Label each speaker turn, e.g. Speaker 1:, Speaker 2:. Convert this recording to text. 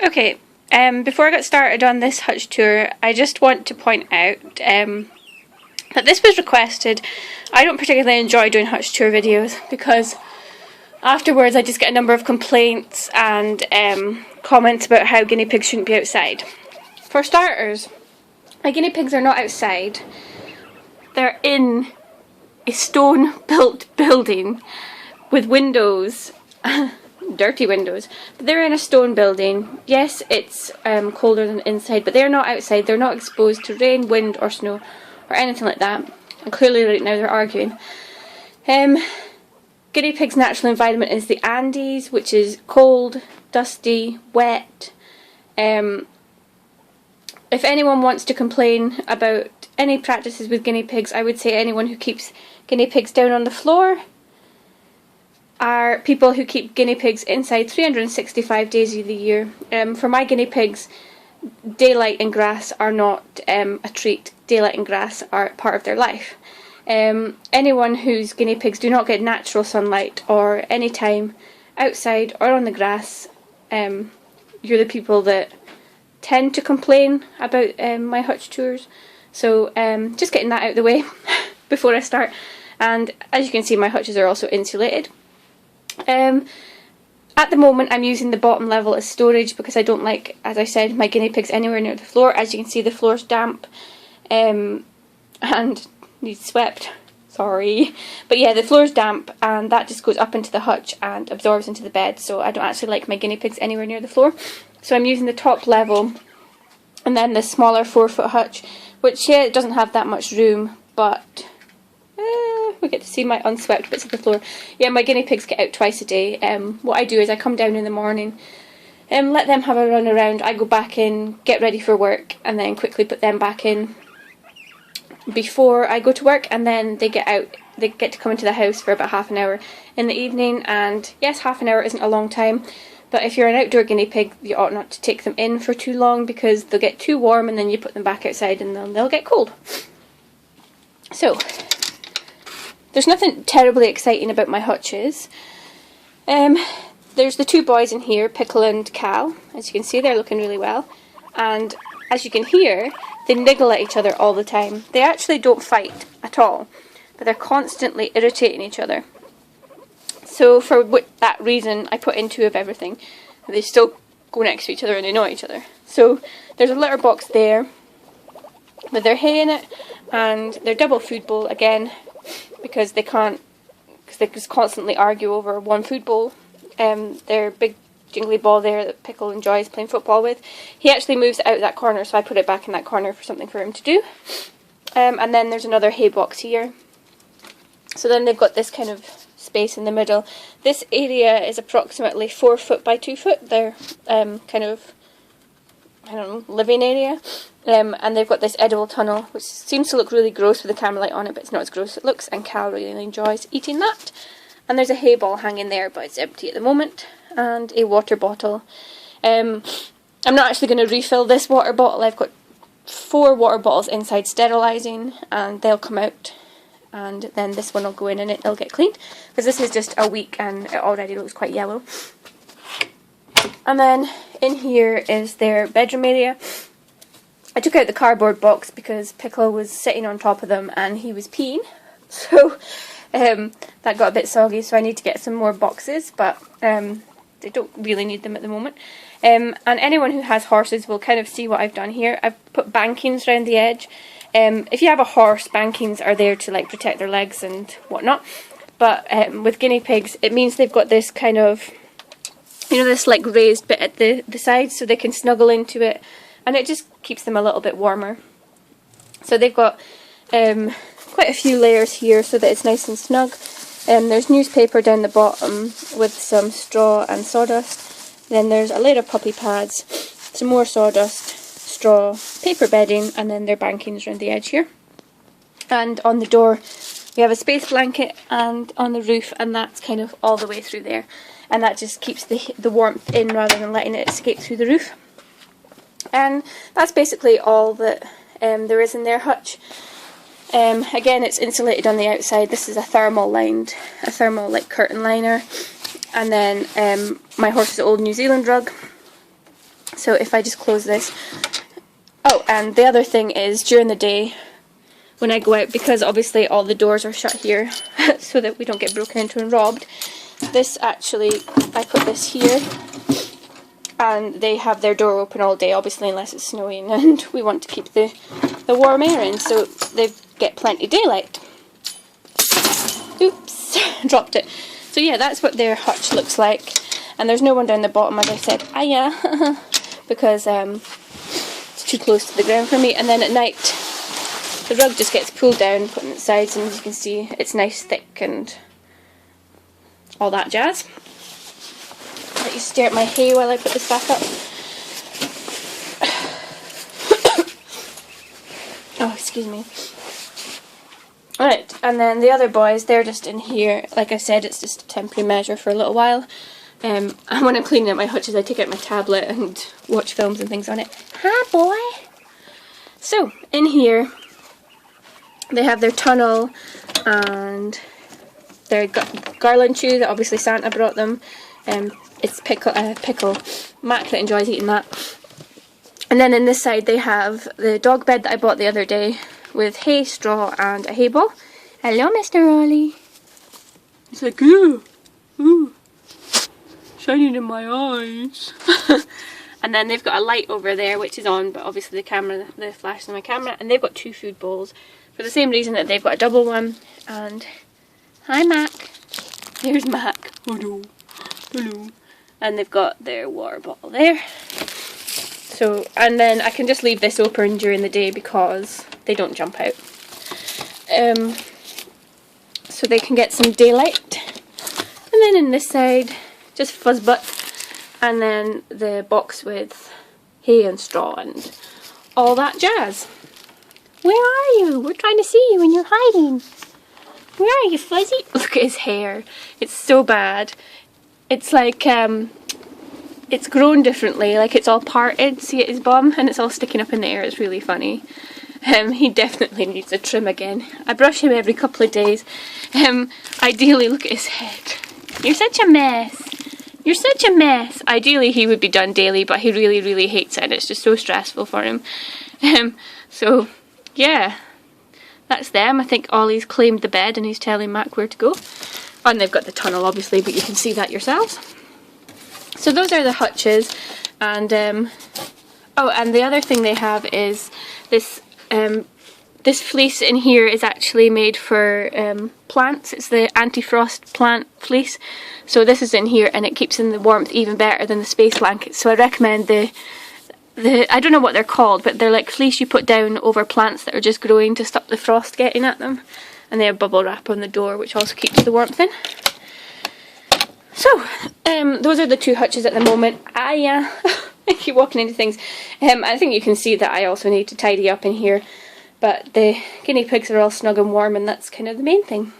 Speaker 1: Okay, before I get started on this hutch tour, I just want to point out that this was requested. I don't particularly enjoy doing hutch tour videos because afterwards I just get a number of complaints and comments about how guinea pigs shouldn't be outside. For starters, my guinea pigs are not outside. They're in a stone-built building with windows, dirty windows, but they're in a stone building. Yes, it's colder than inside, but they're not outside. They're not exposed to rain, wind or snow or anything like that. And clearly right now they're arguing. Guinea pig's natural environment is the Andes, which is cold, dusty, wet. If anyone wants to complain about any practices with guinea pigs, I would say anyone who keeps guinea pigs down on the floor are people who keep guinea pigs inside 365 days of the year. For my guinea pigs, daylight and grass are not a treat. Daylight and grass are part of their life. Anyone whose guinea pigs do not get natural sunlight or any time outside or on the grass, you're the people that tend to complain about my hutch tours. So just getting that out of the way before I start. And as you can see, my hutches are also insulated. At the moment I'm using the bottom level as storage because I don't like, as I said, my guinea pigs anywhere near the floor. As you can see, the floor's damp and needs swept. Sorry. But yeah, the floor's damp and that just goes up into the hutch and absorbs into the bed, so I don't actually like my guinea pigs anywhere near the floor. So I'm using the top level and then the smaller 4-foot hutch, which, yeah, it doesn't have that much room, but we get to see my unswept bits of the floor. Yeah, my guinea pigs get out twice a day. What I do is I come down in the morning, let them have a run around. I go back in, get ready for work, and then quickly put them back in before I go to work, and then they get out. They get to come into the house for about half an hour in the evening, and yes, half an hour isn't a long time, but if you're an outdoor guinea pig, you ought not to take them in for too long because they'll get too warm and then you put them back outside and then they'll get cold. So, there's nothing terribly exciting about my hutches. There's the two boys in here, Pickle and Cal. As you can see, they're looking really well. And as you can hear, they niggle at each other all the time. They actually don't fight at all, but they're constantly irritating each other. So for that reason, I put in 2 of everything. They still go next to each other and they know each other. So there's a litter box there with their hay in it, and their double food bowl again, because they just constantly argue over one food bowl. Their big jingly ball there that Pickle enjoys playing football with, he actually moves it out that corner, so I put it back in that corner for something for him to do. And then there's another hay box here. So then they've got this kind of space in the middle. This area is approximately 4 foot by 2 foot. Their kind of, I don't know, living area. And they've got this edible tunnel, which seems to look really gross with the camera light on it, but it's not as gross as it looks, and Cal really enjoys eating that. And there's a hay ball hanging there, but it's empty at the moment, and a water bottle. I'm not actually going to refill this water bottle. I've got 4 water bottles inside sterilising, and they'll come out, and then this one will go in and it'll get cleaned, because this is just a week and it already looks quite yellow. And then in here is their bedroom area. I took out the cardboard box because Pickle was sitting on top of them and he was peeing, so that got a bit soggy, so I need to get some more boxes, but they don't really need them at the moment. And anyone who has horses will kind of see what I've done here. I've put bankings around the edge. If you have a horse, bankings are there to like protect their legs and whatnot, but with guinea pigs it means they've got this kind of, you know, this like raised bit at the sides so they can snuggle into it, and it just keeps them a little bit warmer. So they've got quite a few layers here so that it's nice and snug. There's newspaper down the bottom with some straw and sawdust. Then there's a layer of puppy pads, some more sawdust, straw, paper bedding, and then their bankings around the edge here. And on the door we have a space blanket, and on the roof, and that's kind of all the way through there. And that just keeps the warmth in rather than letting it escape through the roof. And that's basically all that there is in their hutch. Again, it's insulated on the outside. This is a thermal like curtain liner. And then my horse's old New Zealand rug So if I just close this. Oh, and the other thing is during the day when I go out, because obviously all the doors are shut here so that we don't get broken into and robbed, this actually, I put this here and they have their door open all day, obviously unless it's snowing, and we want to keep the warm air in, so they get plenty of daylight. Oops, dropped it. So yeah, that's what their hutch looks like. And there's no one down the bottom, as I said, because it's too close to the ground for me. And then at night, the rug just gets pulled down, put on its sides, and as you can see, it's nice, thick, and all that jazz. Let you stare at my hay while I put this back up. Oh, excuse me. Alright, and then the other boys, they're just in here. Like I said, it's just a temporary measure for a little while. And when I'm cleaning out my hutches, I take out my tablet and watch films and things on it. Hi, boy! So, in here, they have their tunnel and their garland chew that obviously Santa brought them. It's pickle. Mac that enjoys eating that. And then in this side they have the dog bed that I bought the other day with hay, straw and a hay ball. Hello, Mr. Ollie. He's like, ooh, ooh, shining in my eyes. And then they've got a light over there which is on, but obviously the flash is on my camera. And they've got 2 food bowls for the same reason that they've got a double one. And hi, Mac. Here's Mac. Hello. Hello. And they've got their water bottle there. So, and then I can just leave this open during the day because they don't jump out. So they can get some daylight. And then in this side, just fuzzbutt. And then the box with hay and straw and all that jazz. Where are you? We're trying to see you and you're hiding. Where are you, Fuzzy? Look at his hair. It's so bad. It's like, it's grown differently. Like it's all parted, see at his bum? And it's all sticking up in the air. It's really funny. He definitely needs a trim again. I brush him every couple of days. Ideally, look at his head. You're such a mess. You're such a mess. Ideally, he would be done daily, but he really, really hates it. And it's just so stressful for him. So, yeah. That's them. I think Ollie's claimed the bed and he's telling Mac where to go. And they've got the tunnel, obviously, but you can see that yourselves. So those are the hutches. And, oh, and the other thing they have is this, this fleece in here is actually made for plants. It's the anti-frost plant fleece. So this is in here and it keeps in the warmth even better than the space blankets. So I recommend the I don't know what they're called, but they're like fleece you put down over plants that are just growing to stop the frost getting at them. And they have bubble wrap on the door, which also keeps the warmth in. So, those are the 2 hutches at the moment. I keep walking into things. I think you can see that I also need to tidy up in here. But the guinea pigs are all snug and warm, and that's kind of the main thing.